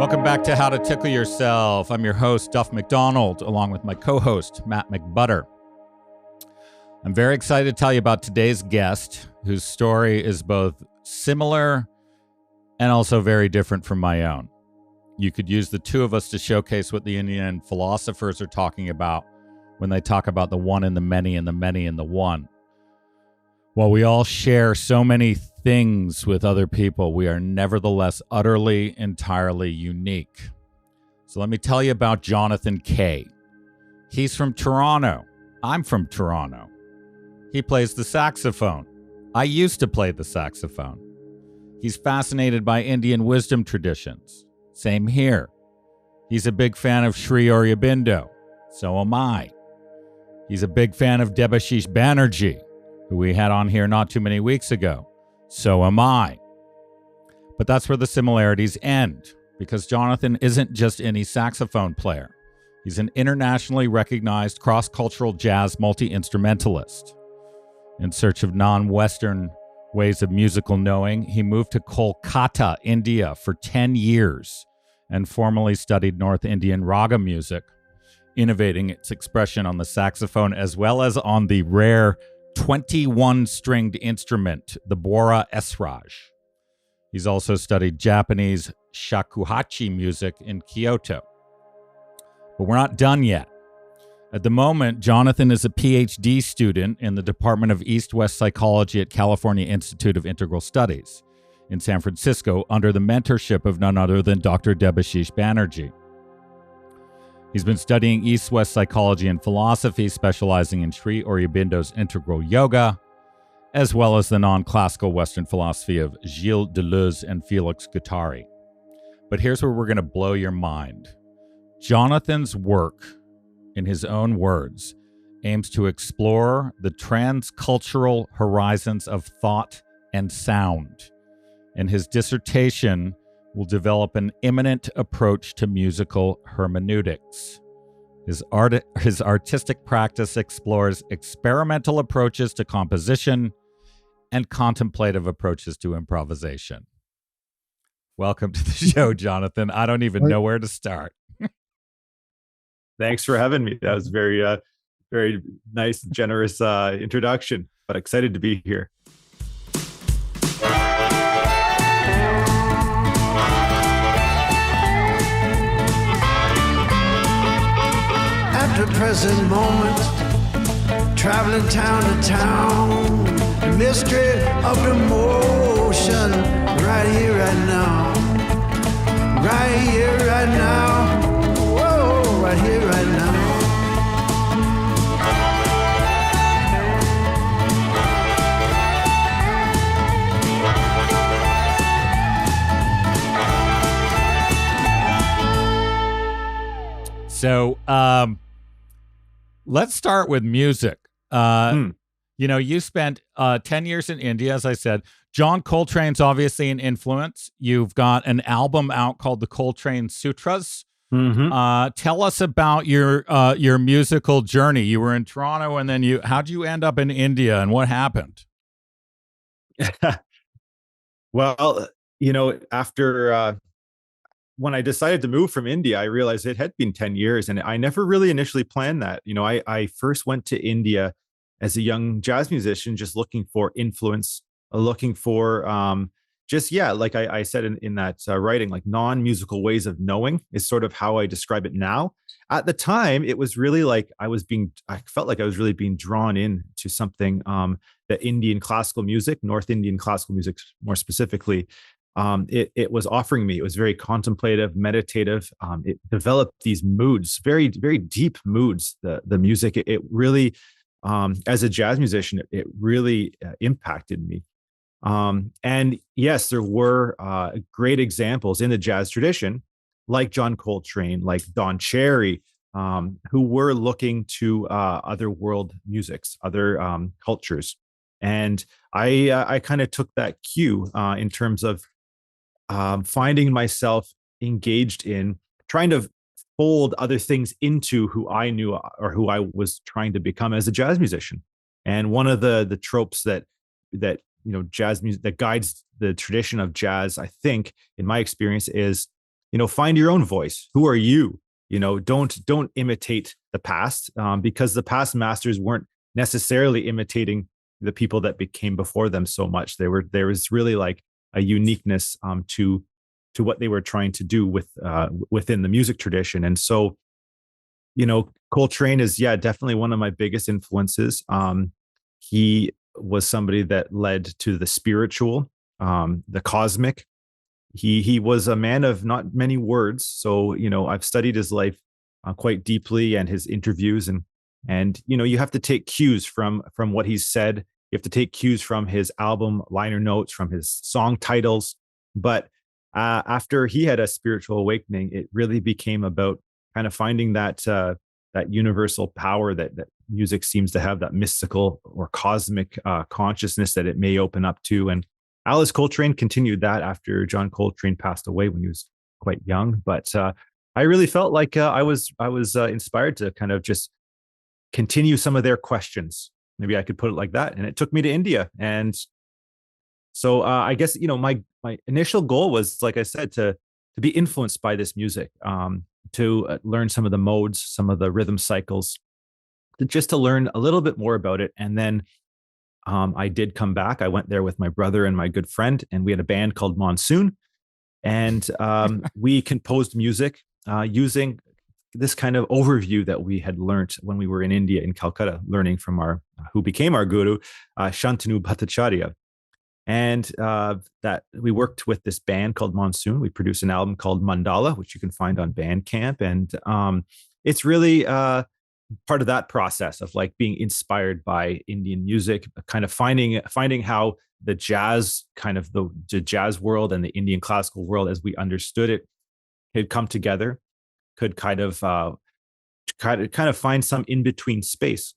Welcome back to How to Tickle Yourself. I'm your host, Duff McDonald, along with my co-host, Matt McButter. I'm very excited to tell you about today's guest, whose story is both similar and also very different from my own. You could use the two of us to showcase what the Indian philosophers are talking about when they talk about the one and the many and the many and the one. While we all share so many things with other people, we are nevertheless utterly, entirely unique. So let me tell you about Jonathan K. He's from Toronto. I'm from Toronto. He plays the saxophone. I used to play the saxophone. He's fascinated by Indian wisdom traditions. Same here. He's a big fan of Sri Aurobindo. So am I. He's a big fan of Debashish Banerji, who we had on here not too many weeks ago. So am I. But that's where the similarities end, because Jonathan isn't just any saxophone player. He's an internationally recognized cross-cultural jazz multi-instrumentalist. In search of non-Western ways of musical knowing, he moved to Kolkata, India for 10 years and formally studied North Indian Raga music, innovating its expression on the saxophone as well as on the rare 21-stringed instrument, the bora israj. He's also studied Japanese shakuhachi music in Kyoto. But we're not done yet. At the moment, Jonathan is a PhD student in the Department of East-West Psychology at California Institute of Integral Studies in San Francisco under the mentorship of none other than Dr. Debashish Banerji. He's been studying East-West psychology and philosophy, specializing in Sri Aurobindo's integral yoga, as well as the non-classical Western philosophy of Gilles, Deleuze, and Felix Guattari. But here's where we're going to blow your mind. Jonathan's work, in his own words, aims to explore the transcultural horizons of thought and sound, and his dissertation will develop an imminent approach to musical hermeneutics. His artistic practice explores experimental approaches to composition and contemplative approaches to improvisation. Welcome to the show, Jonathan. I don't even know where to start. Thanks for having me. That was very nice, generous introduction, but excited to be here. At the present moment, traveling town to town, the mystery of the motion, right here, right now, right here, right now, whoa, right here, right now. So, let's start with music. You know, you spent 10 years in India, as I said. John Coltrane's obviously an influence. You've got an album out called the Coltrane Sutras. Tell us about your musical journey. You were in Toronto, and then how'd you end up in India, and what happened? Well, you know, after when I decided to move from India, I realized it had been 10 years, and I never really initially planned that. You know, I first went to India as a young jazz musician, just looking for influence, looking for like I said in that writing, like non-musical ways of knowing is sort of how I describe it now. At the time, it was really like I felt like I was really being drawn in to something, the Indian classical music, North Indian classical music more specifically. It was offering me. It was very contemplative, meditative. It developed these moods, very, very deep moods. The music, it really, as a jazz musician, it really impacted me. And yes, there were great examples in the jazz tradition, like John Coltrane, like Don Cherry, who were looking to other world musics, other cultures. And I kind of took that cue in terms of finding myself engaged in trying to fold other things into who I knew or who I was trying to become as a jazz musician. And one of the tropes that jazz music that guides the tradition of jazz, I think, in my experience, is find your own voice. Who are you? Don't imitate the past, because the past masters weren't necessarily imitating the people that became before them so much. There was really like a uniqueness to what they were trying to do within the music tradition. And so, Coltrane is, definitely one of my biggest influences. He was somebody that led to the spiritual, the cosmic. He was a man of not many words. So, I've studied his life quite deeply, and his interviews, and you have to take cues from what he's said. You have to take cues from his album liner notes, from his song titles. But after he had a spiritual awakening, it really became about kind of finding that universal power that music seems to have, that mystical or cosmic consciousness that it may open up to. And Alice Coltrane continued that after John Coltrane passed away when he was quite young. But I really felt like I was inspired to kind of just continue some of their questions. Maybe I could put it like that. And it took me to India. And so I guess, my initial goal was, like I said, to be influenced by this music, to learn some of the modes, some of the rhythm cycles, just to learn a little bit more about it. And then I did come back. I went there with my brother and my good friend, and we had a band called Monsoon. And we composed music using this kind of overview that we had learned when we were in India, in Calcutta, learning from who became our guru, Shantanu Bhattacharya. And that we worked with this band called Monsoon. We produced an album called Mandala, which you can find on Bandcamp. And it's really part of that process of like being inspired by Indian music, kind of finding how the jazz, kind of the jazz world and the Indian classical world as we understood it had come together, could kind of find some in-between space.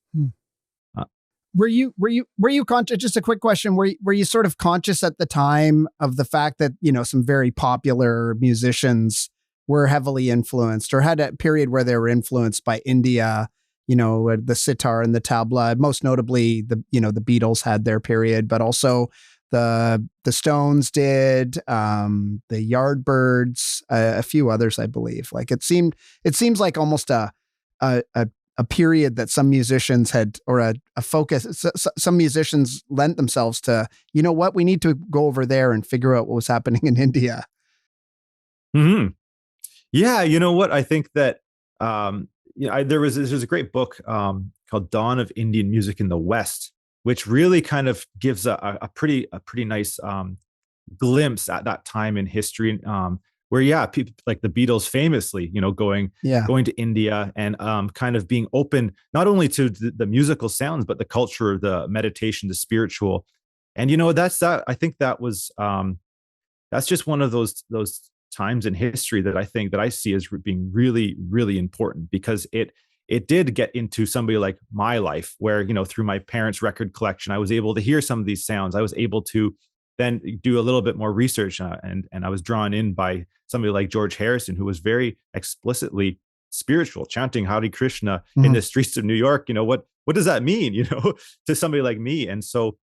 Were you conscious? Just a quick question. Were you sort of conscious at the time of the fact that, some very popular musicians were heavily influenced, or had a period where they were influenced by India, the sitar and the tabla? Most notably, the Beatles had their period, but also the Stones did, the Yardbirds, a few others, I believe. Like it seems like almost a period that some musicians had, or a focus. Some musicians lent themselves to, we need to go over there and figure out what was happening in India. Mm-hmm. Yeah. You know what? I think that, there's a great book called Dawn of Indian Music in the West, which really kind of gives a pretty nice glimpse at that time in history, where people like the Beatles famously, going to India and kind of being open not only to the musical sounds, but the culture, the meditation, the spiritual. And that's that. I think that was that's just one of those times in history that I see as being really, really important, because it did get into somebody like my life, where through my parents' record collection, I was able to hear some of these sounds. I was able to then do a little bit more research, and I was drawn in by somebody like George Harrison, who was very explicitly spiritual, chanting Hare Krishna in the streets of New York. What does that mean, to somebody like me? And so,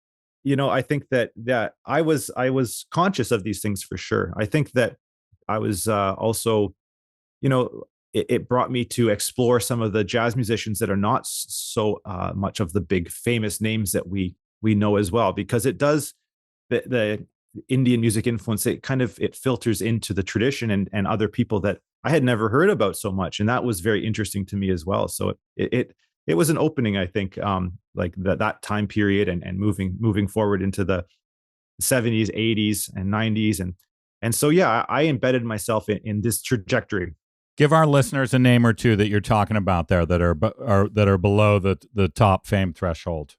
I think that I was conscious of these things for sure. I think that I was also, it brought me to explore some of the jazz musicians that are not so much of the big famous names that we know as well, because it does, the Indian music influence, it filters into the tradition and other people that I had never heard about so much. And that was very interesting to me as well. So it was an opening, I think, like that time period, and moving forward into the 70s, 80s and 90s. And so, I embedded myself in this trajectory. Give our listeners a name or two that you're talking about there that are below the top fame threshold.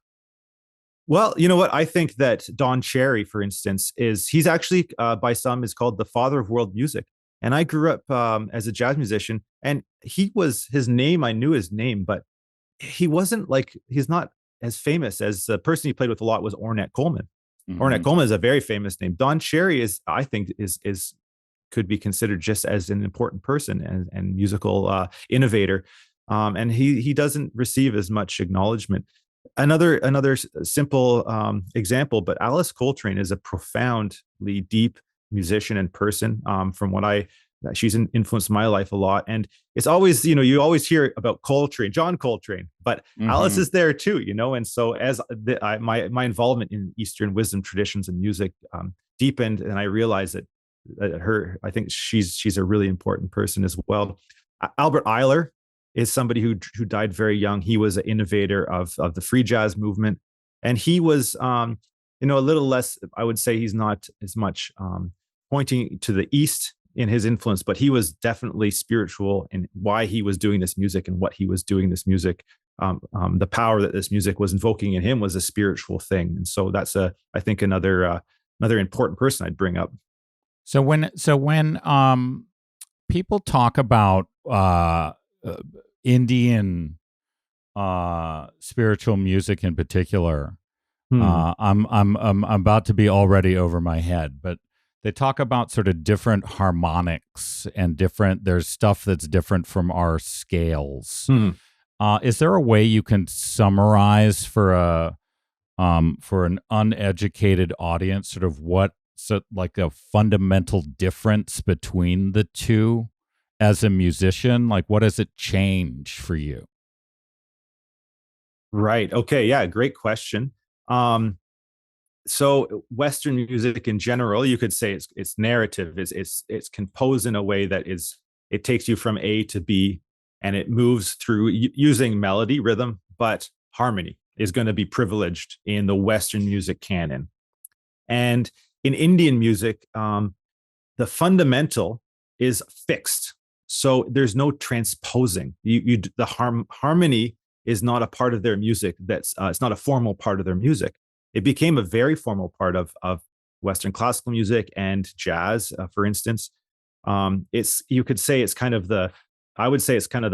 Well, you know what? I think that Don Cherry, for instance, he's actually by some is called the father of world music. And I grew up as a jazz musician, and his name, I knew his name, but he's not as famous as the person he played with a lot was Ornette Coleman. Mm-hmm. Ornette Coleman is a very famous name. Don Cherry I think could be considered just as an important person and musical innovator. And he doesn't receive as much acknowledgement. Another simple example, but Alice Coltrane is a profoundly deep musician and person. From what I she's influenced my life a lot. And it's always, you always hear about John Coltrane, but Alice is there too, and so as my involvement in Eastern wisdom traditions and music deepened, and I realized that I think she's a really important person as well. Albert Eiler is somebody who died very young. He was an innovator of the free jazz movement, and he was a little less, I would say he's not as much pointing to the East in his influence, but he was definitely spiritual in why he was doing this music and what he was doing this music. The power that this music was invoking in him was a spiritual thing, and so that's I think another important person I'd bring up. So when people talk about Indian spiritual music in particular, I'm about to be already over my head, but they talk about sort of different harmonics and there's stuff that's different from our scales. Is there a way you can summarize for an uneducated audience sort of like a fundamental difference between the two as a musician? Like, what does it change for you? Right. Okay. Yeah. Great question. So Western music in general, you could say it's narrative. It's composed in a way that it takes you from A to B, and it moves through using melody, rhythm, but harmony is going to be privileged in the Western music canon. And in Indian music, the fundamental is fixed. So there's no transposing. The harmony is not a part of their music. It's not a formal part of their music. It became a very formal part of Western classical music and jazz, for instance. You could say it's kind of the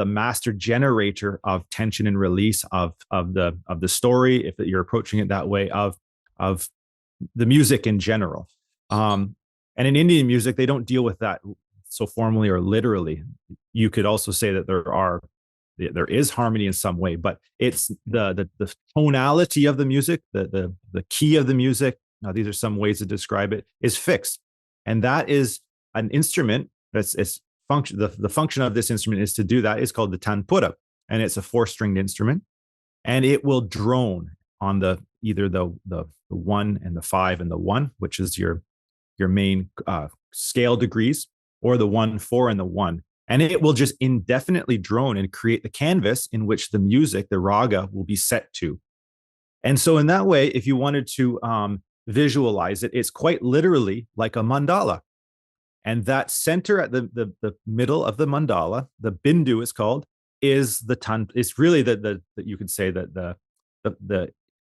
master generator of tension and release of the story, if you're approaching it that way, of the music in general. And in Indian music, they don't deal with that so formally or literally. You could also say that there is harmony in some way, but it's the tonality of the music, the key of the music. Now, these are some ways to describe it, is fixed. And that is an instrument that's function. The function of this instrument is to do that. It's called the tanpura, and it's a 4-stringed instrument, and it will drone on either the 1 and the 5 and the 1, which is your main scale degrees, or the 1, 4 and the 1. And it will just indefinitely drone and create the canvas in which the music, the raga, will be set to. And so in that way, if you wanted to visualize it, it's quite literally like a mandala. And that center at the middle of the mandala, the bindu is called, is the tan. It's really the you could say that the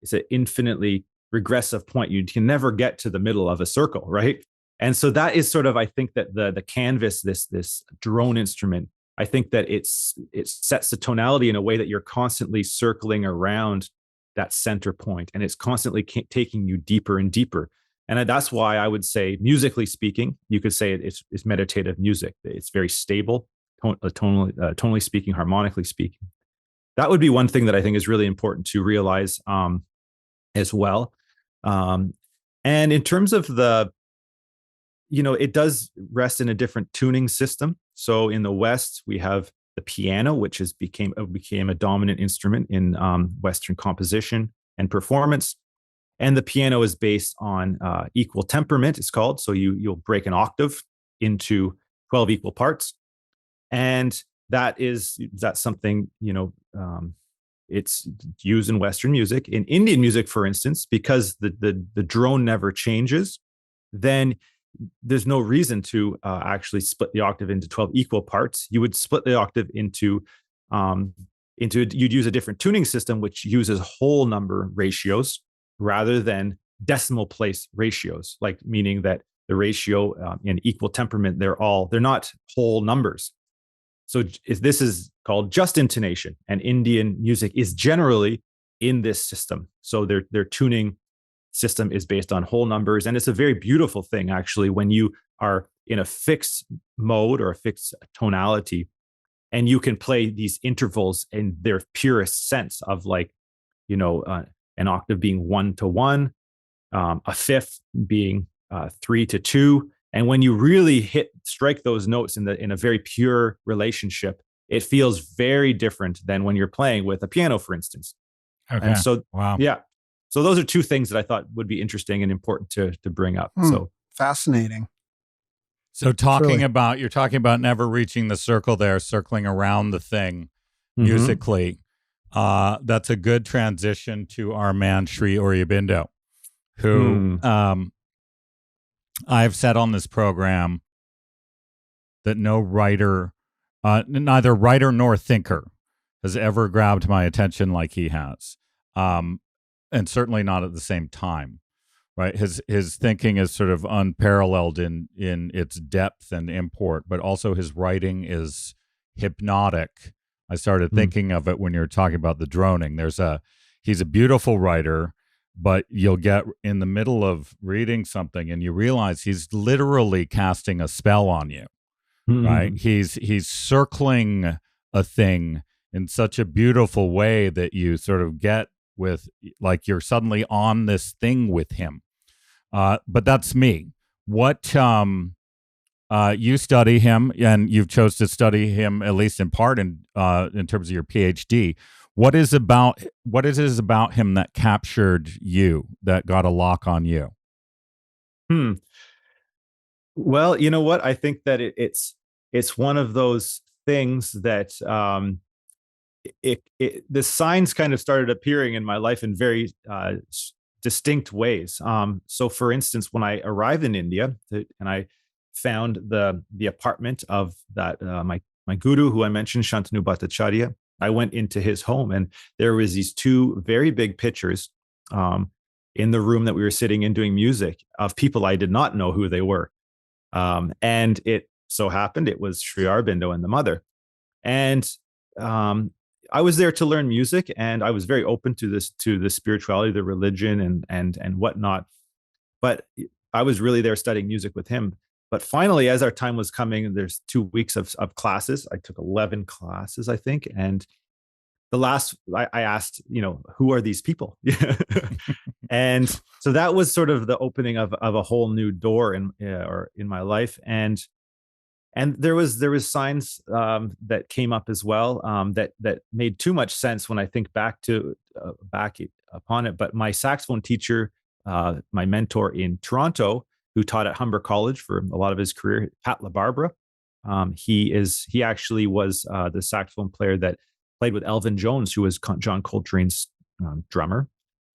it's an infinitely regressive point. You can never get to the middle of a circle, right? And so that is sort of, I think that the canvas, this drone instrument, I think that it sets the tonality in a way that you're constantly circling around that center point, and it's constantly taking you deeper and deeper. And that's why I would say, musically speaking, you could say it's meditative music. It's very stable, tonally speaking, harmonically speaking. That would be one thing that I think is really important to realize as well. And in terms of it does rest in a different tuning system. So in the West, we have the piano, which became a dominant instrument in Western composition and performance. And the piano is based on equal temperament, it's called. So you'll break an octave into 12 equal parts. And that's something, it's used in Western music. In Indian music, for instance, because the drone never changes, then there's no reason to actually split the octave into 12 equal parts. You would split the octave you'd use a different tuning system, which uses whole number ratios rather than decimal place ratios, like meaning that the ratio in equal temperament, they're not whole numbers. So this is called just intonation, and Indian music is generally in this system. So their tuning system is based on whole numbers, and it's a very beautiful thing, actually, when you are in a fixed mode or a fixed tonality, and you can play these intervals in their purest sense of, like, an octave being 1 to 1, a fifth being 3 to 2. And when you really hit strike those notes in a very pure relationship, it feels very different than when you're playing with a piano, for instance. Okay. And so, wow. yeah. So those are two things that I thought would be interesting and important to bring up. So fascinating. So you're talking about never reaching the circle there, circling around the thing musically. That's a good transition to our man, Sri Aurobindo, who I've said on this program that no writer, neither writer nor thinker has ever grabbed my attention like he has. And certainly not at the same time. Right, his thinking is sort of unparalleled in its depth and import, but also his writing is hypnotic. I started thinking of it when you were talking about the droning. He's a beautiful writer, but you'll get in the middle of reading something and you realize he's literally casting a spell on you. Right, he's circling a thing in such a beautiful way that you sort of get with, like, you're suddenly on this thing with him. But that's me. What you study him, and you've chose to study him at least in part in terms of your PhD. What is it about him that captured you, that got a lock on you? Well, you know what? I think that it's one of those things that the signs kind of started appearing in my life in very distinct ways. So, for instance, when I arrived in India and I found the apartment of that my guru who I mentioned, Shantanu Bhattacharya, I went into his home and there was these two very big pictures in the room that we were sitting in doing music of people I did not know who they were. And it so happened it was Sri Aurobindo and the mother. And I was there to learn music, and I was very open to the spirituality, the religion, and whatnot. But I was really there studying music with him. But finally, as our time was coming, there's 2 weeks of classes. I took 11 classes, I think, and the last I asked, who are these people? And so that was sort of the opening of a whole new door in my life, and there was signs that came up as well that made too much sense when I think back upon it. But my saxophone teacher, my mentor in Toronto, who taught at Humber College for a lot of his career, Pat LaBarbera, he actually was the saxophone player that played with Elvin Jones, who was John Coltrane's drummer.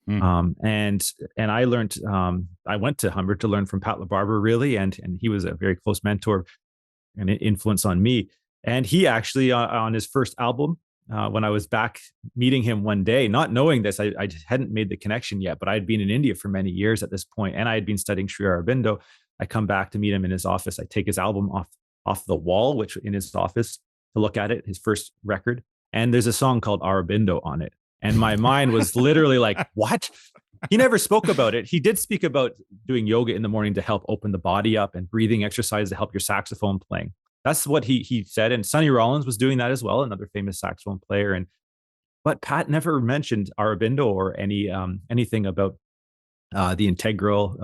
And I learned. I went to Humber to learn from Pat LaBarbera, really, and he was a very close mentor and influence on me. And he actually on his first album, when I was back meeting him one day, not knowing this, I hadn't made the connection yet, but I had been in India for many years at this point, and I had been studying Sri Aurobindo. I come back to meet him in his office. I take his album off the wall, which in his office, to look at it, his first record, and there's a song called Aurobindo on it. And my mind was literally like, what? He never spoke about it. He did speak about doing yoga in the morning to help open the body up, and breathing exercises to help your saxophone playing. That's what he said. And Sonny Rollins was doing that as well, another famous saxophone player. But Pat never mentioned Aurobindo or anything about the integral,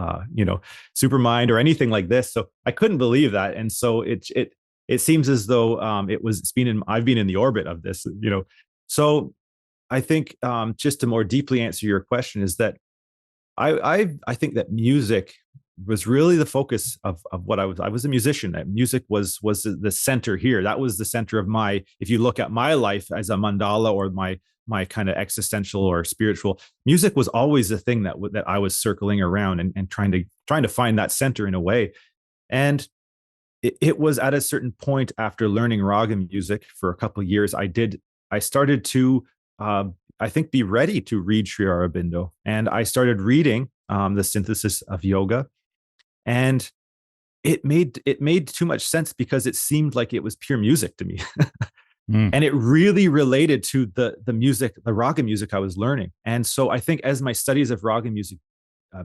supermind or anything like this. So I couldn't believe that. And so it seems as though I've been in the orbit of this, So I think just to more deeply answer your question is that I think that music was really the focus of what I was a musician. That music was the center here. That was the center of if you look at my life as a mandala or my kind of existential or spiritual, music was always the thing that I was circling around and trying to find that center in a way. And it was at a certain point after learning raga music for a couple of years, I started to I think be ready to read Sri Aurobindo. And I started reading the Synthesis of Yoga. And it made too much sense because it seemed like it was pure music to me. And it really related to the music, the raga music I was learning. And so I think as my studies of raga music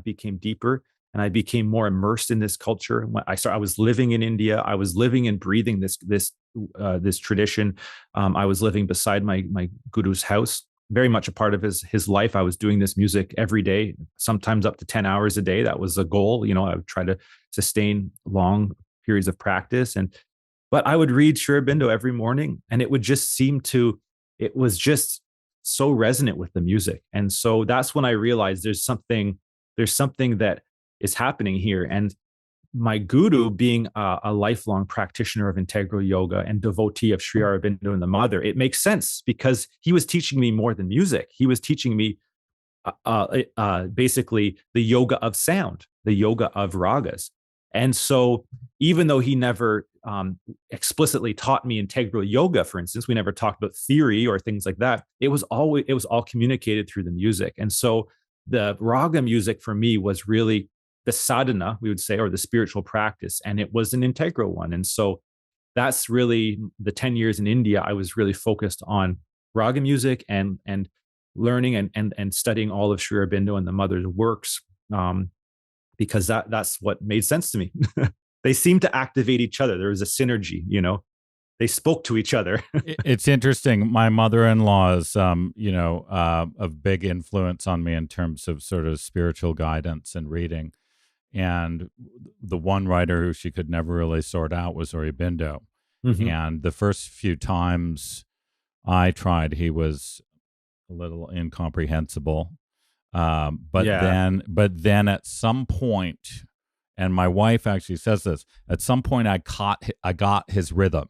became deeper and I became more immersed in this culture, I was living in India. I was living and breathing this tradition. I was living beside my guru's house, very much a part of his life. I was doing this music every day, sometimes up to 10 hours a day. That was a goal. I would try to sustain long periods of practice. But I would read Sri Aurobindo every morning, and it would just it was just so resonant with the music. And so that's when I realized there's something that is happening here. And my guru, being a lifelong practitioner of integral yoga and devotee of Sri Aurobindo and the mother, it makes sense because he was teaching me more than music. He was teaching me basically the yoga of sound, the yoga of ragas. And so even though he never explicitly taught me integral yoga, for instance, we never talked about theory or things like that. It was all communicated through the music. And so the raga music for me was really the sadhana, we would say, or the spiritual practice. And it was an integral one. And so that's really the 10 years in India. I was really focused on raga music and learning and studying all of Sri Aurobindo and the mother's works, because that's what made sense to me. They seemed to activate each other. There was a synergy, they spoke to each other. It's interesting. My mother-in-law is, a big influence on me in terms of sort of spiritual guidance and reading. And the one writer who she could never really sort out was Aurobindo. Mm-hmm. And the first few times I tried, he was a little incomprehensible. But then at some point, and my wife actually says this, at some point I got his rhythm.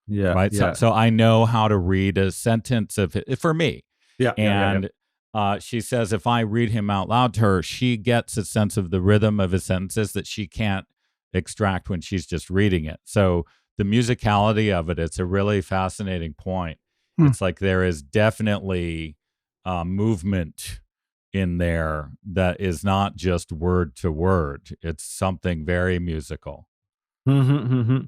Yeah. Right. Yeah. So I know how to read a sentence of it for me. Yeah. And she says if I read him out loud to her, she gets a sense of the rhythm of his sentences that she can't extract when she's just reading it. So the musicality of it, it's a really fascinating point. It's like there is definitely movement in there that is not just word to word. It's something very musical. Mm-hmm, mm-hmm.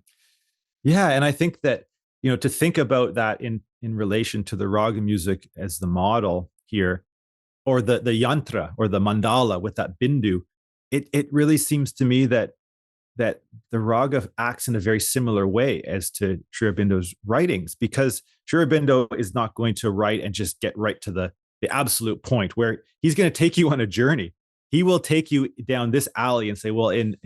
Yeah. And I think that, to think about that in relation to the raga music as the model here, or the yantra or the mandala with that bindu, it really seems to me that the raga acts in a very similar way as to Sri Aurobindo's writings, because Sri Aurobindo is not going to write and just get right to the absolute point, where he's going to take you on a journey. He will take you down this alley and say, well, in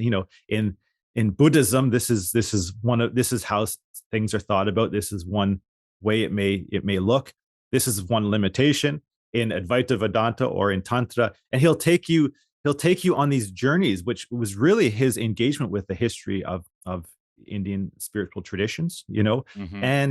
Buddhism, this is how things are thought about. This is one way it may look. This is one limitation in Advaita Vedanta or in Tantra, and he'll take you on these journeys, which was really his engagement with the history of Indian spiritual traditions, Mm-hmm.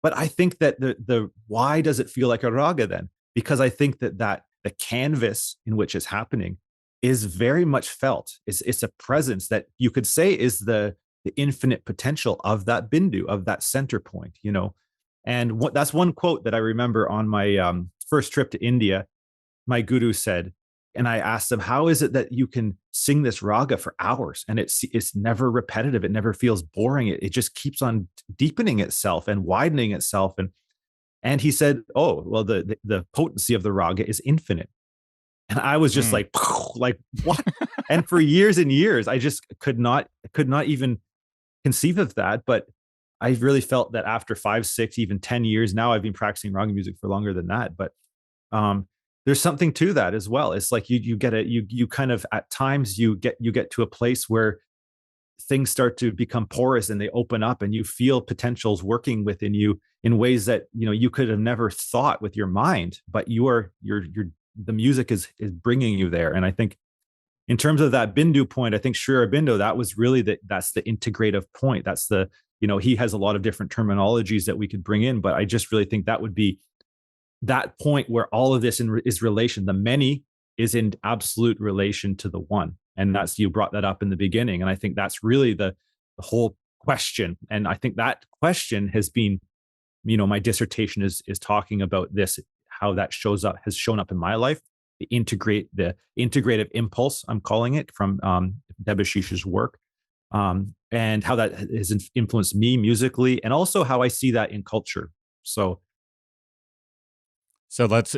But I think that the why does it feel like a raga then? Because I think that the canvas in which it's happening is very much felt. It's a presence that you could say is the infinite potential of that bindu, of that center point, And that's one quote that I remember on my first trip to India. My guru said, and I asked him, how is it that you can sing this raga for hours and it's never repetitive? It never feels boring. It just keeps on deepening itself and widening itself. And he said, oh, well, the potency of the raga is infinite. And I was just like what? And for years and years, I just could not even conceive of that. But I really felt that after 5, 6, even 10 years now, I've been practicing raga music for longer than that. But there's something to that as well. It's like you get it. You kind of at times you get to a place where things start to become porous and they open up, and you feel potentials working within you in ways that you could have never thought with your mind. But the music is bringing you there. And I think in terms of that bindu point, I think Sri Aurobindo, that was really that's the integrative point. That's he has a lot of different terminologies that we could bring in, but I just really think that would be that point where all of this is relation. The many is in absolute relation to the one. And you brought that up in the beginning. And I think that's really the whole question. And I think that question has been, my dissertation is talking about this, how that has shown up in my life, the integrative impulse, I'm calling it, from Debashish's work, and how that has influenced me musically, and also how I see that in culture. So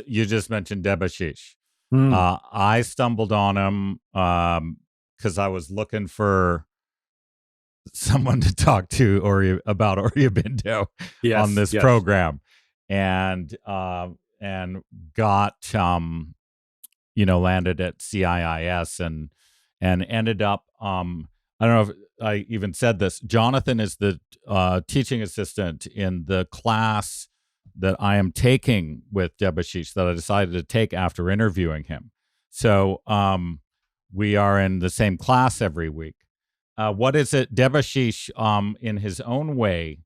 you just mentioned Debashish. I stumbled on him because I was looking for someone to talk to about Aurobindo on this program, and got landed at CIIS and ended up I don't know if I even said this. Jonathan is the teaching assistant in the class that I am taking with Debashish that I decided to take after interviewing him. So we are in the same class every week. What is it? Debashish, in his own way,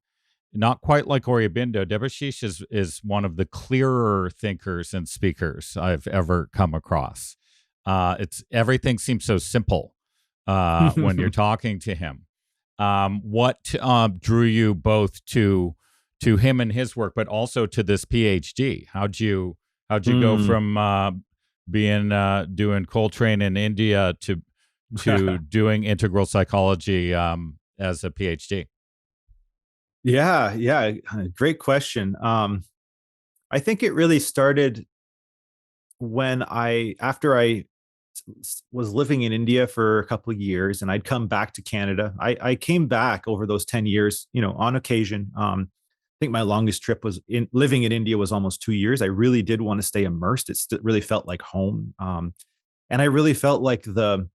not quite like Aurobindo, Debashish is one of the clearer thinkers and speakers I've ever come across. Everything seems so simple when you're talking to him. What drew you both to him and his work, but also to this PhD? How'd you go from doing Coltrane in India to doing integral psychology as a PhD? Yeah, great question. I think it really started when after I was living in India for a couple of years, and I'd come back to Canada. I came back over those 10 years, on occasion. I think my longest trip was living in India was almost 2 years. I really did want to stay immersed. It really felt like home. And I really felt like the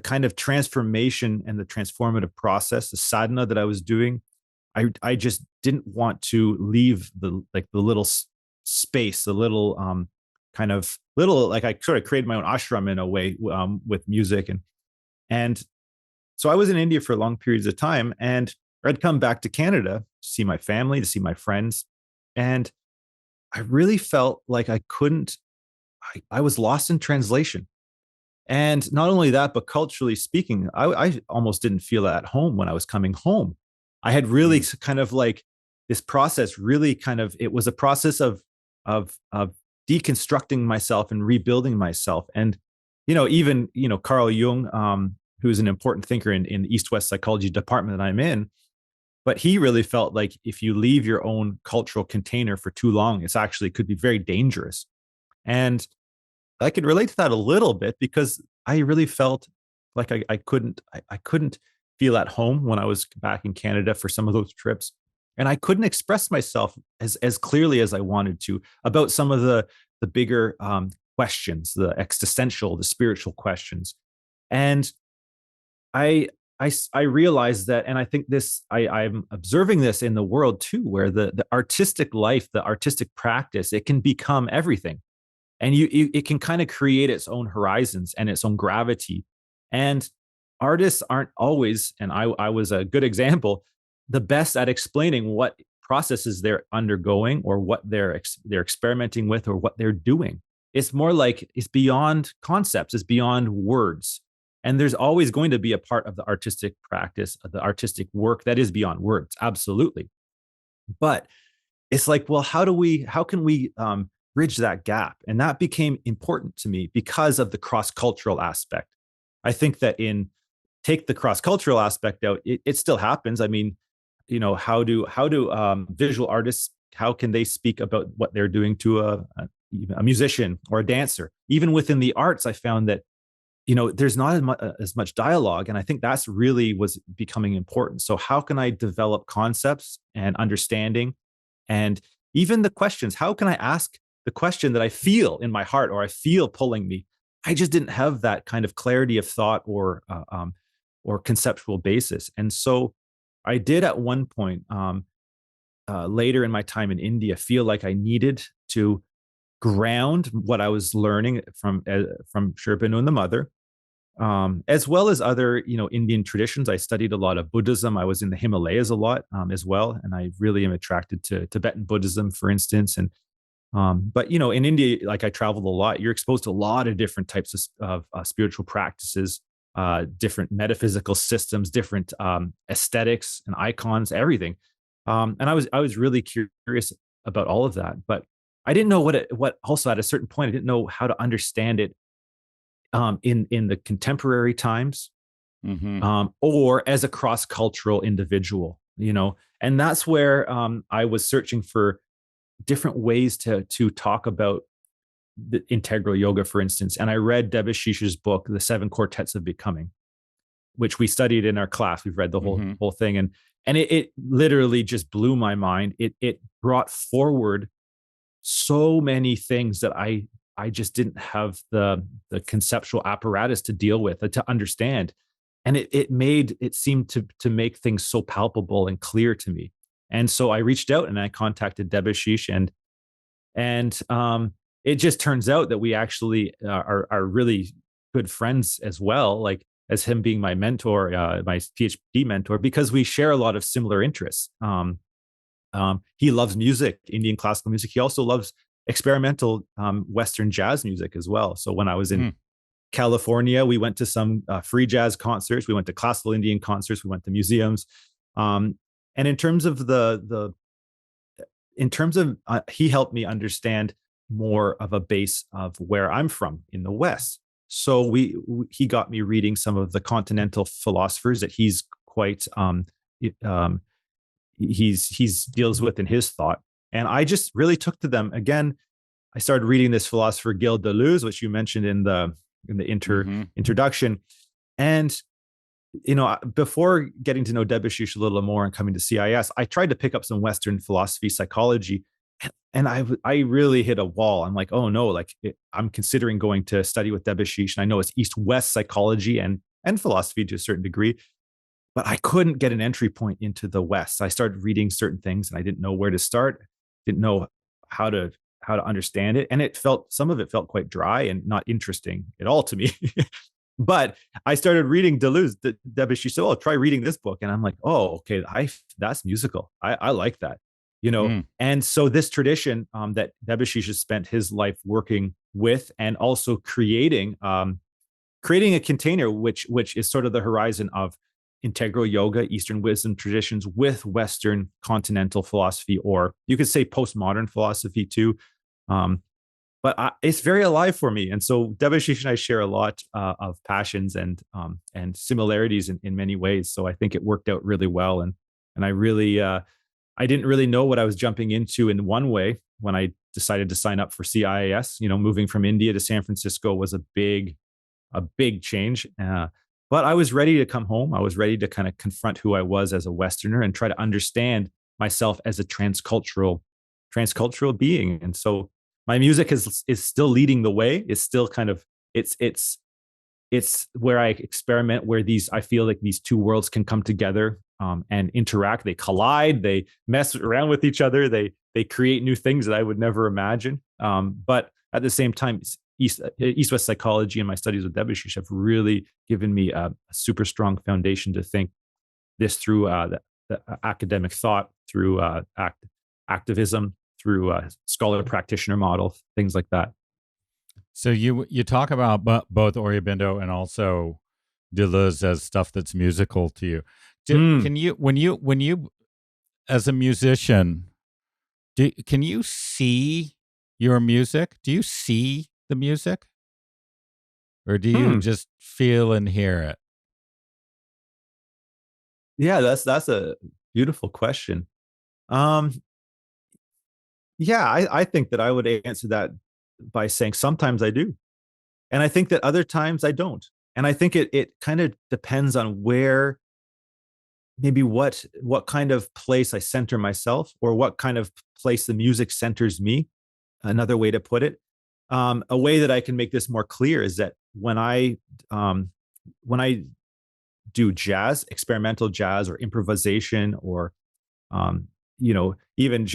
kind of transformation and the transformative process, the sadhana that I was doing, I just didn't want to leave the little space, the little kind of little, like I sort of created my own ashram in a way with music. And so I was in India for long periods of time, and I'd come back to Canada to see my family, to see my friends. And I really felt like I was lost in translation. And not only that, but culturally speaking, I almost didn't feel at home when I was coming home. I had really kind of like this process, really kind of, it was a process of deconstructing myself and rebuilding myself. And, even, Carl Jung, who's an important thinker in the East-West psychology department that I'm in, but he really felt like if you leave your own cultural container for too long, it's actually could be very dangerous. And I could relate to that a little bit because I really felt like I couldn't feel at home when I was back in Canada for some of those trips. And I couldn't express myself as clearly as I wanted to about some of the bigger questions, the existential, the spiritual questions. And I realized that, and I think I'm observing this in the world too, where the artistic life, the artistic practice, it can become everything. And it can kind of create its own horizons and its own gravity. And artists aren't always, and I was a good example, the best at explaining what processes they're undergoing or what they're experimenting with or what they're doing. It's more like it's beyond concepts, it's beyond words. And there's always going to be a part of the artistic practice, of the artistic work that is beyond words, absolutely. But it's like, well, how can we bridge that gap? And that became important to me because of the cross-cultural aspect. I think that take the cross-cultural aspect out, it still happens. I mean, how do visual artists, how can they speak about what they're doing to a musician or a dancer? Even within the arts, I found that, there's not as much dialogue. And I think that's really was becoming important. So how can I develop concepts and understanding and even the questions? How can I ask the question that I feel in my heart or I feel pulling me? I just didn't have that kind of clarity of thought or conceptual basis. And so I did at one point later in my time in India feel like I needed to ground what I was learning from Sri Aurobindo and the Mother, as well as other Indian traditions. I studied a lot of Buddhism. I was in the Himalayas a lot as well, and I really am attracted to Tibetan Buddhism, for instance. And but in India, like I traveled a lot, you're exposed to a lot of different types of spiritual practices, different metaphysical systems, different aesthetics and icons, everything. And I was really curious about all of that, but I didn't know what also at a certain point, I didn't know how to understand it in the contemporary times, or as a cross-cultural individual, and that's where I was searching for different ways to talk about the integral yoga, for instance. And I read Debashish's book, The Seven Quartets of Becoming, which we studied in our class. We've read the whole thing. And it literally just blew my mind. It brought forward so many things that I just didn't have the conceptual apparatus to deal with, to understand. and it seemed to make things so palpable and clear to me. And so I reached out and I contacted Debashish, and it just turns out that we actually are really good friends as well, like as him being my mentor, my PhD mentor, because we share a lot of similar interests. He loves music, Indian classical music. He also loves experimental Western jazz music as well. So when I was in California, we went to some free jazz concerts. We went to classical Indian concerts. We went to museums. And in terms of he helped me understand more of a base of where I'm from in the West. So he got me reading some of the continental philosophers that he's quite he's deals with in his thought, and I just really took to them. Again, I started reading this philosopher Gilles Deleuze, which you mentioned in the introduction, and before getting to know Debashish a little more and coming to CIS, I tried to pick up some Western philosophy, psychology, and I really hit a wall. I'm like, oh no, I'm considering going to study with Debashish, and I know it's East-West psychology and philosophy to a certain degree, but I couldn't get an entry point into the West. I started reading certain things, and I didn't know where to start, didn't know how to understand it, and some of it felt quite dry and not interesting at all to me. But I started reading Deleuze. Debashish said, "Oh, try reading this book," and I'm like, "Oh, okay, that's musical. I like that." And so this tradition that Debashish has spent his life working with, and also creating a container which is sort of the horizon of integral yoga, Eastern wisdom traditions with Western continental philosophy, or you could say postmodern philosophy too. But it's very alive for me. And so Debashish and I share a lot of passions and similarities in many ways. So I think it worked out really well. And I really, I didn't really know what I was jumping into in one way when I decided to sign up for CIIS. Moving from India to San Francisco was a big change. But I was ready to come home. I was ready to kind of confront who I was as a Westerner and try to understand myself as a transcultural being. And so my music is still leading the way. It's still kind of it's where I experiment, where I feel like these two worlds can come together and interact. They collide. They mess around with each other. They create new things that I would never imagine. But at the same time, East-West psychology and my studies with Debashish have really given me a super strong foundation to think this through the academic thought, through activism, through scholar practitioner model, things like that. So you talk about both Aurobindo and also Deleuze as stuff that's musical to you. Can you, when you as a musician, can you see your music? Do you see the music, or do you just feel and hear it? Yeah, that's a beautiful question. Yeah, I think that I would answer that by saying sometimes I do, and I think that other times I don't. And I think it kind of depends on where, maybe what kind of place I center myself, or what kind of place the music centers me. Another way to put it. A way that I can make this more clear is that when I do jazz, experimental jazz, or improvisation, or even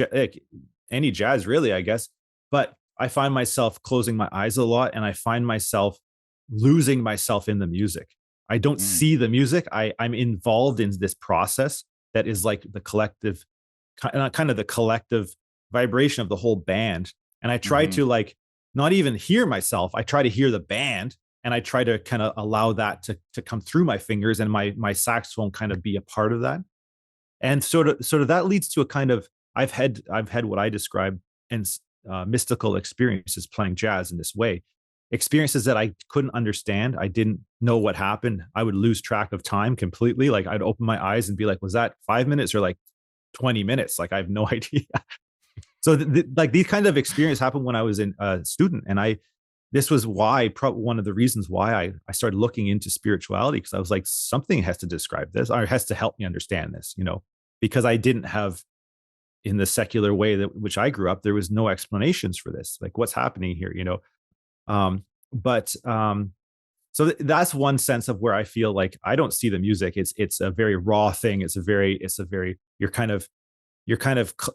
any jazz really, I guess. But I find myself closing my eyes a lot, and I find myself losing myself in the music. I don't see the music. I'm involved in this process that is like the collective, kind of the collective vibration of the whole band. And I try to not even hear myself. I try to hear the band, and I try to kind of allow that to come through my fingers, and my saxophone kind of be a part of that. And sort of that leads to a kind of, I've had what I describe as mystical experiences playing jazz in this way. Experiences that I couldn't understand. I didn't know what happened. I would lose track of time completely. Like I'd open my eyes and be like, was that 5 minutes or like 20 minutes? Like I have no idea. So these kind of experiences happened when I was a student. And this was why, one of the reasons why I started looking into spirituality, because I was like, something has to describe this, or has to help me understand this, because I didn't have, in the secular way which I grew up, there was no explanations for this. Like, what's happening here, So that's one sense of where I feel like I don't see the music. It's a very raw thing. It's a very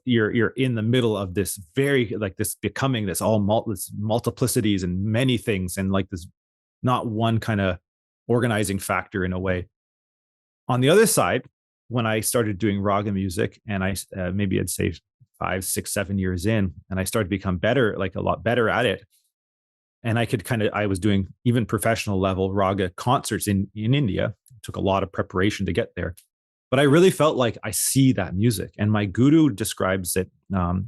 you're in the middle of this very like this becoming this this multiplicities and many things, and like this not one kind of organizing factor in a way. On the other side, when I started doing raga music, and I maybe I'd say 5, 6, 7 years in, and I started to become better, like a lot better at it. And I was doing even professional level raga concerts in India. It took a lot of preparation to get there. But I really felt like I see that music. And my guru describes it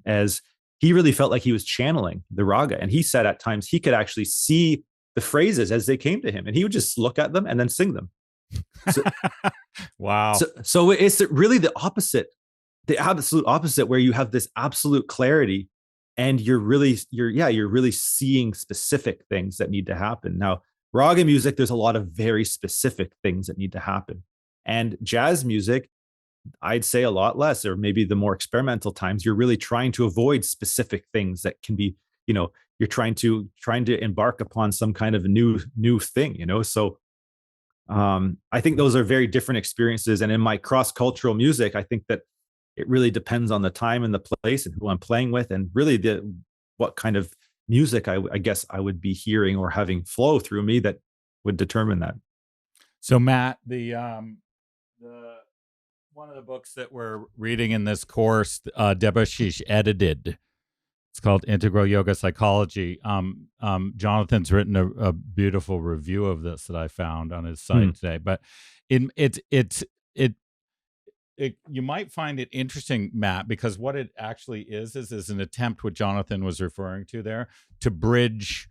as he really felt like he was channeling the raga. And he said at times he could actually see the phrases as they came to him. And he would just look at them and then sing them. So, wow. So it's really the opposite, the absolute opposite, where you have this absolute clarity and you're really seeing specific things that need to happen. Now, raga music, there's a lot of very specific things that need to happen. And jazz music, I'd say a lot less, or maybe the more experimental times, you're really trying to avoid specific things that can be, you're trying to embark upon some kind of a new thing, So I think those are very different experiences. And in my cross-cultural music, I think that it really depends on the time and the place and who I'm playing with, and really what kind of music I guess I would be hearing or having flow through me that would determine that. So Matt, the one of the books that we're reading in this course, Debashish edited, it's called Integral Yoga Psychology. Jonathan's written a beautiful review of this that I found on his site today. But you might find it interesting, Matt, because what it actually is an attempt, what Jonathan was referring to there, to bridge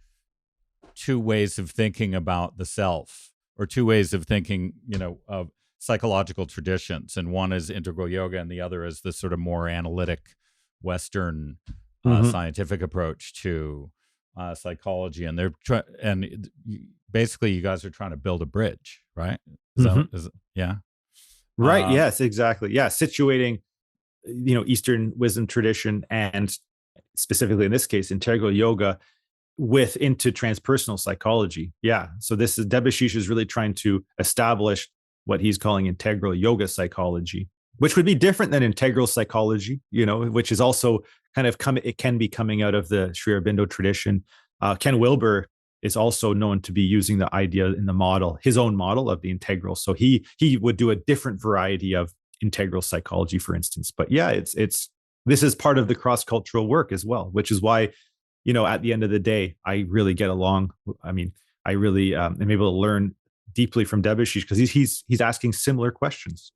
two ways of thinking about the self, or two ways of thinking, of psychological traditions. And one is integral yoga, and the other is this sort of more analytic Western scientific approach to psychology. And basically you guys are trying to build a bridge, right? Yeah. Right. Yes, exactly. Yeah. Situating, Eastern wisdom tradition, and specifically in this case, integral yoga into transpersonal psychology. Yeah. So Debashish is really trying to establish what he's calling integral yoga psychology, which would be different than integral psychology, which is also kind of it can be coming out of the Sri Aurobindo tradition. Ken Wilber is also known to be using the idea in the model, his own model of the integral. So he would do a different variety of integral psychology, for instance. But yeah, this is part of the cross-cultural work as well, which is why, at the end of the day, I really get along. I mean, I really am able to learn deeply from Debashish because he's asking similar questions.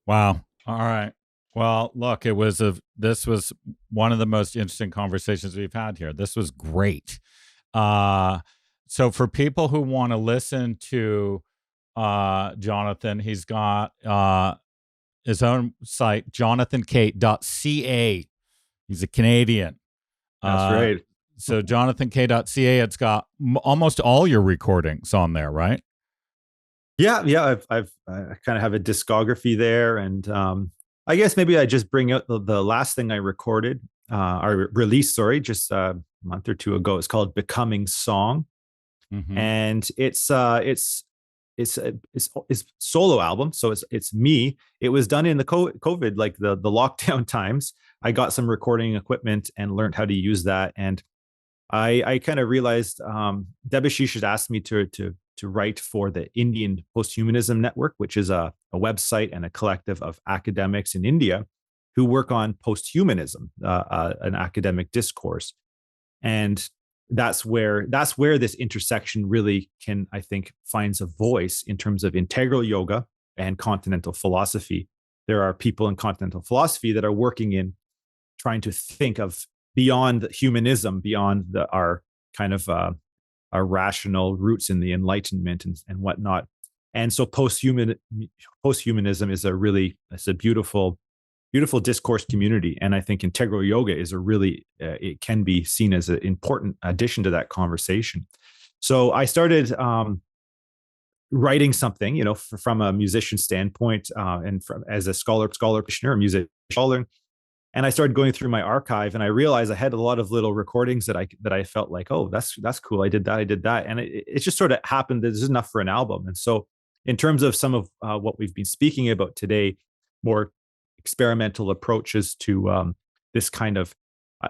Wow. All right. Well, look, this was one of the most interesting conversations we've had here. This was great. So for people who want to listen to Jonathan, he's got his own site, jonathank.ca. He's a Canadian. That's right. So jonathank.ca, it's got almost all your recordings on there, right? Yeah. I kind of have a discography there, and I guess maybe I just bring out the last thing I recorded, or released, just a month or two ago. It's called Becoming Song, and it's solo album. So it's me. It was done in the COVID, like the lockdown times. I got some recording equipment and learned how to use that, and I kind of realized Debashish had asked me to write for the Indian Posthumanism Network, which is a website and a collective of academics in India who work on posthumanism, an academic discourse. And that's where this intersection really I think, finds a voice in terms of integral yoga and continental philosophy. There are people in continental philosophy that are working in trying to think of beyond humanism, beyond our kind of our rational roots in the Enlightenment and whatnot. And so posthumanism is a beautiful discourse community. And I think integral yoga is it can be seen as an important addition to that conversation. So I started writing something, from a musician standpoint, and as a scholar, musician, And I started going through my archive, and I realized I had a lot of little recordings that I felt like, oh, that's cool. I did that. And it just sort of happened that this is enough for an album. And so in terms of some of what we've been speaking about today, more experimental approaches to this kind of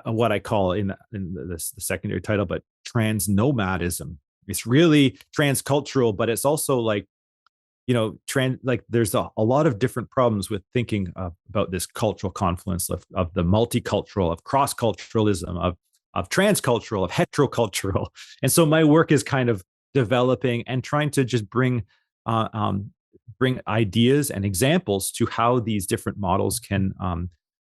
what I call in the secondary title, but trans nomadism. It's really transcultural, but it's also like, there's a lot of different problems with thinking about this cultural confluence of the multicultural, of cross-culturalism, of transcultural, of heterocultural. And so my work is kind of developing and trying to just bring ideas and examples to how these different models can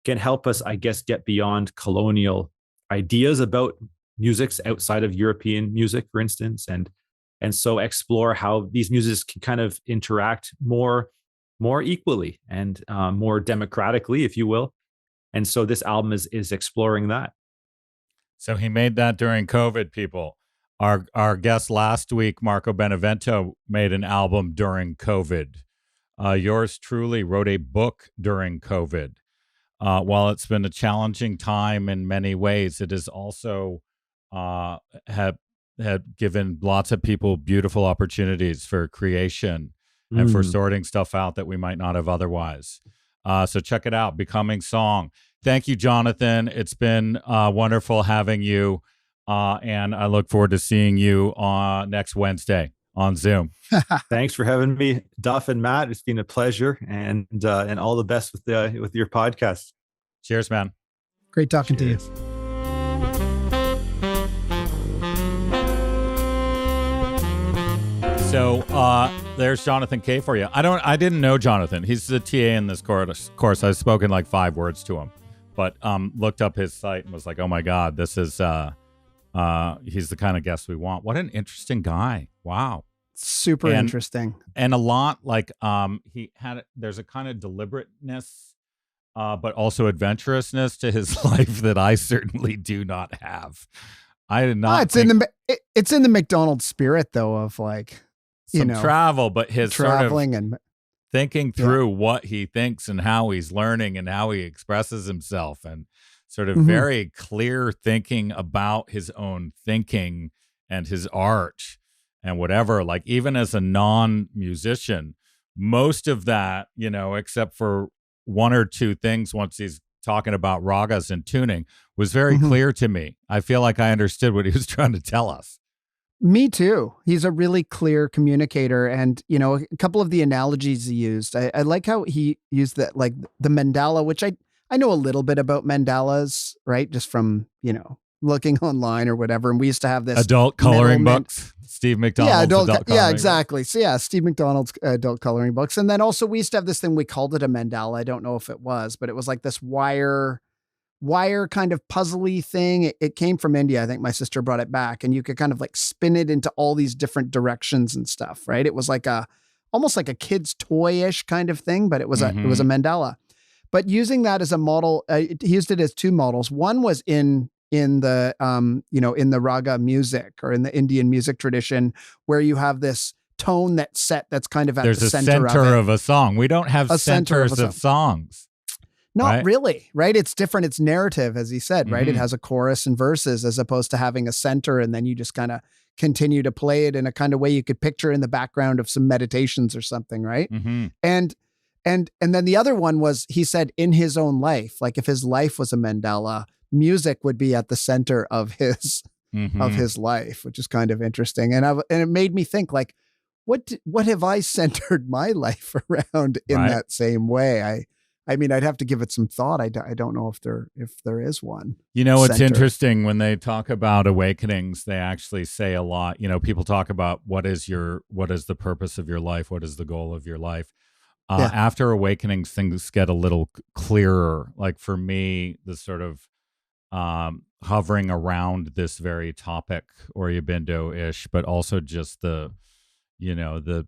help us, I guess, get beyond colonial ideas about musics outside of European music, for instance, and so explore how these musics can kind of interact more equally and more democratically, if you will. And so this album is exploring that. So he made that during COVID, people. Our guest last week, Marco Benevento, made an album during COVID. Yours truly wrote a book during COVID. While it's been a challenging time in many ways, it has also had given lots of people beautiful opportunities for creation and for sorting stuff out that we might not have otherwise. So check it out, Becoming Song. Thank you, Jonathan. It's been wonderful having you, and I look forward to seeing you next Wednesday on Zoom. Thanks for having me, Duff and Matt. It's been a pleasure, and all the best with your podcast. Cheers, man. Great talking to you. So there's Jonathan K for you. I didn't know Jonathan. He's the TA in this course. I've spoken like 5 words to him, but looked up his site and was like, oh my God, this is he's the kind of guest we want. What an interesting guy. Wow. Super interesting. And a lot like there's a kind of deliberateness, but also adventurousness to his life that I certainly do not have. I did not. It's in the McDonald's spirit though, of like, travel, but his traveling sort of thinking through what he thinks and how he's learning and how he expresses himself, and sort of very clear thinking about his own thinking and his art and whatever. Like even as a non-musician, most of that, except for 1 or 2 things once he's talking about ragas and tuning, was very clear to me. I feel like I understood what he was trying to tell us. Me too. He's a really clear communicator. And, a couple of the analogies he used, I like how he used that, like the mandala, which I know a little bit about mandalas, right? Just from, looking online or whatever. And we used to have this adult coloring books, Steve McDonald's exactly. So yeah, Steve McDonald's adult coloring books. And then also we used to have this thing, we called it a mandala. I don't know if it was, but it was like this wire kind of puzzly thing. It came from India. I think my sister brought it back, and you could kind of like spin it into all these different directions and stuff, right? It was like almost like a kid's toy-ish kind of thing, but it was a mandala. But using that as a model, he used it as 2 models. One was in the in the raga music or in the Indian music tradition, where you have this tone that's kind of at the center of a song. We don't have centers of songs. Not really, right? It's different. It's narrative, as he said, right? It has a chorus and verses as opposed to having a center, and then you just kind of continue to play it in a kind of way you could picture in the background of some meditations or something, right? And then the other one was, he said, in his own life, like if his life was a mandala, music would be at the center of his life, which is kind of interesting. And it made me think, like, what have I centered my life around in that same way? I mean, I'd have to give it some thought. I don't know if there is one. It's interesting when they talk about awakenings, they actually say a lot. People talk about what is the purpose of your life? What is the goal of your life? After awakenings, things get a little clearer. Like for me, the sort of hovering around this very topic, Aurobindo-ish, but also just the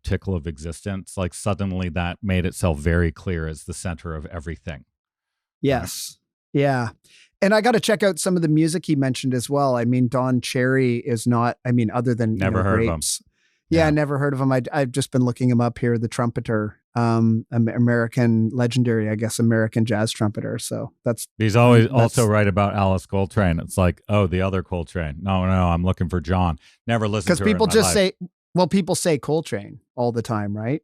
tickle of existence, like suddenly that made itself very clear as the center of everything. Yes. Yeah. And I got to check out some of the music he mentioned as well. I mean, Don Cherry is not, other than never heard Grapes. of him. Yeah, I never heard of him. I've just been looking him up here, the trumpeter. American legendary, I guess, American jazz trumpeter. So he's always also right about Alice Coltrane. It's like, oh, the other Coltrane. No, I'm looking for John. Never listened to her. Because people just life. people say Coltrane all the time, right?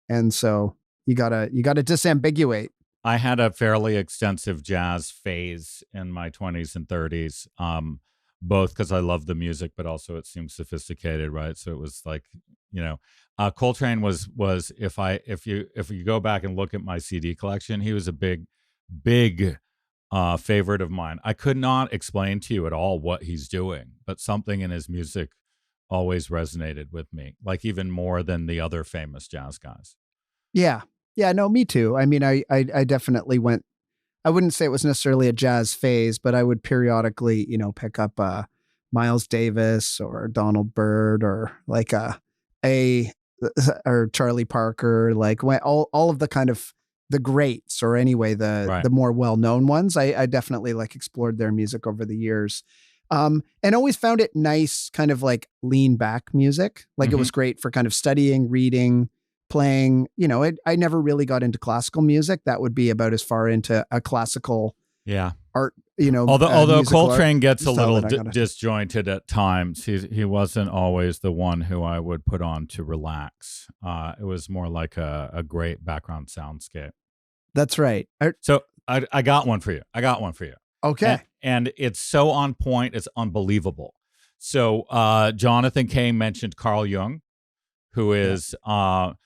And so you gotta disambiguate. I had a fairly extensive jazz phase in my 20s and 30s, both because I love the music, but also it seemed sophisticated, right? So it was like, Coltrane was if you go back and look at my CD collection, he was a big favorite of mine. I could not explain to you at all what he's doing, but something in his music always resonated with me, like even more than the other famous jazz guys. Yeah. Yeah, no, me too. I mean, I definitely went, I wouldn't say it was necessarily a jazz phase, but I would periodically, pick up Miles Davis or Donald Byrd or like or Charlie Parker, like all of the kind of the greats, or anyway, the more well-known ones. I definitely like explored their music over the years. And always found it nice, kind of like lean back music. Like it was great for kind of studying, reading, playing, I never really got into classical music. That would be about as far into a classical art, although Coltrane gets a little disjointed at times. He wasn't always the one who I would put on to relax. It was more like a great background soundscape. That's right. So I got one for you. Okay. And it's so on point. It's unbelievable. So Jonathan Kay mentioned Carl Jung, who is if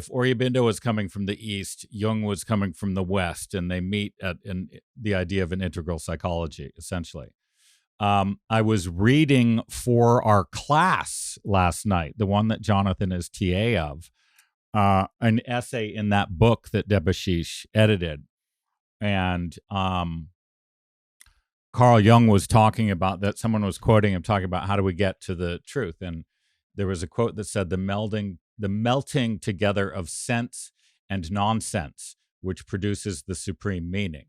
Aurobindo was coming from the East, Jung was coming from the West, and they meet in the idea of an integral psychology, essentially. I was reading for our class last night, the one that Jonathan is TA of, an essay in that book that Debashish edited. And Carl Jung was talking about that. Someone was quoting him, talking about how do we get to the truth. And there was a quote that said, the melting together of sense and nonsense, which produces the supreme meaning,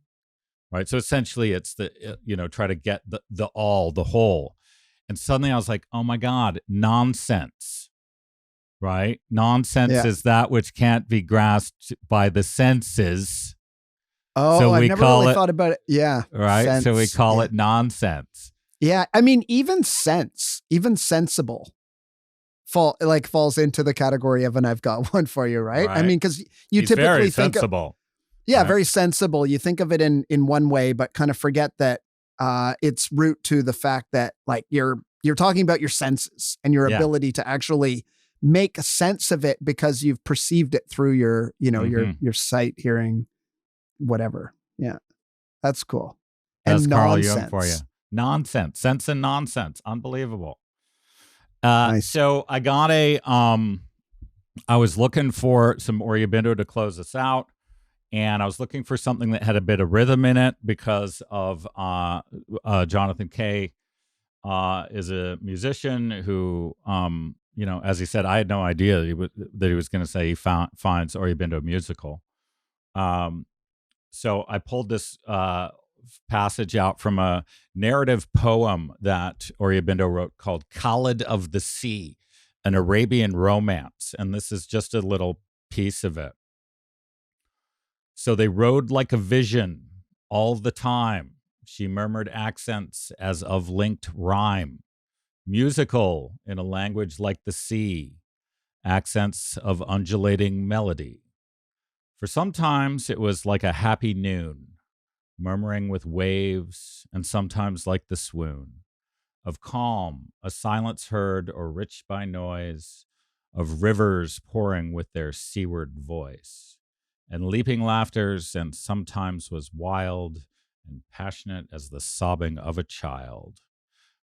right? So essentially it's try to get the all, the whole. And suddenly I was like, oh my God, nonsense, right? Nonsense is that which can't be grasped by the senses. Oh, so I've never really thought about it. Yeah. Right. Sense, so we call it nonsense. Yeah. I mean, even sensible falls into the category of, and I've got one for you, right? I mean, because He's typically very think sensible. Very sensible. You think of it in one way, but kind of forget that it's root to the fact that like you're talking about your senses and your ability to actually make sense of it because you've perceived it through your your sight, hearing, whatever. Yeah, that's cool. That's and Carl nonsense. Jung for you. Nonsense, sense and nonsense, unbelievable. Nice. So I got I was looking for some Aurobindo to close us out, and I was looking for something that had a bit of rhythm in it because of Jonathan Kay is a musician who, as he said, I had no idea that he was going to say he finds Aurobindo musical. So I pulled this passage out from a narrative poem that Aurobindo wrote called Khalid of the Sea, an Arabian romance. And this is just a little piece of it. So they rode like a vision all the time. She murmured accents as of linked rhyme, musical in a language like the sea, accents of undulating melody. For sometimes it was like a happy noon, murmuring with waves, and sometimes like the swoon of calm, a silence heard or rich by noise, of rivers pouring with their seaward voice, and leaping laughters, and sometimes was wild and passionate as the sobbing of a child.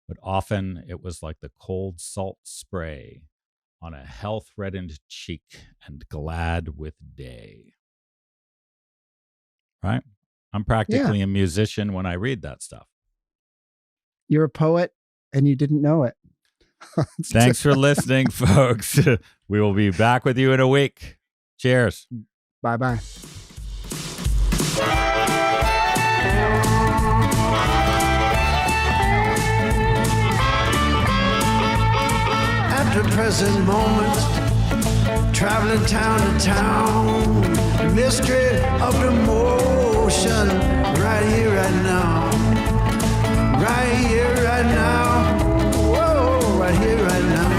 But often it was like the cold salt spray on a health-reddened cheek and glad with day. Right? I'm practically a musician when I read that stuff. You're a poet and you didn't know it. Thanks for listening, folks. We will be back with you in a week. Cheers. Bye-bye. At the present moment, traveling town to town. The mystery of the motion, right here, right now. Right here, right now. Whoa, right here, right now.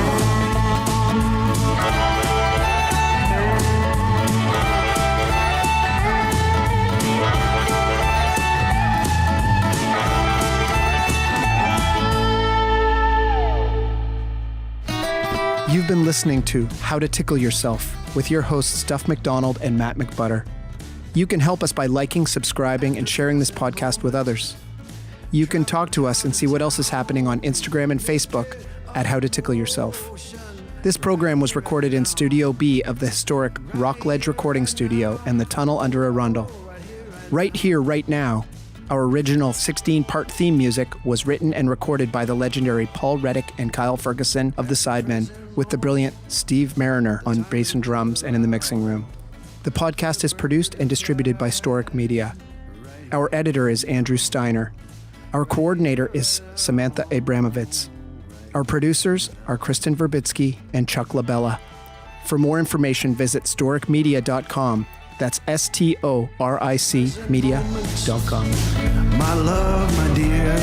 You've been listening to How to Tickle Yourself with your hosts Duff McDonald and Matt McButter. You can help us by liking, subscribing, and sharing this podcast with others. You can talk to us and see what else is happening on Instagram and Facebook at How to Tickle Yourself. This program was recorded in Studio B of the historic Rockledge Recording Studio and the Tunnel under Arundel. Right Here, Right Now, our original 16-part theme music was written and recorded by the legendary Paul Reddick and Kyle Ferguson of the Sidemen, with the brilliant Steve Mariner on bass and drums and in the mixing room. The podcast is produced and distributed by Storic Media. Our editor is Andrew Steiner. Our coordinator is Samantha Abramovitz. Our producers are Kristen Verbitsky and Chuck LaBella. For more information, visit storicmedia.com. That's STORIC media.com. My love, my dear,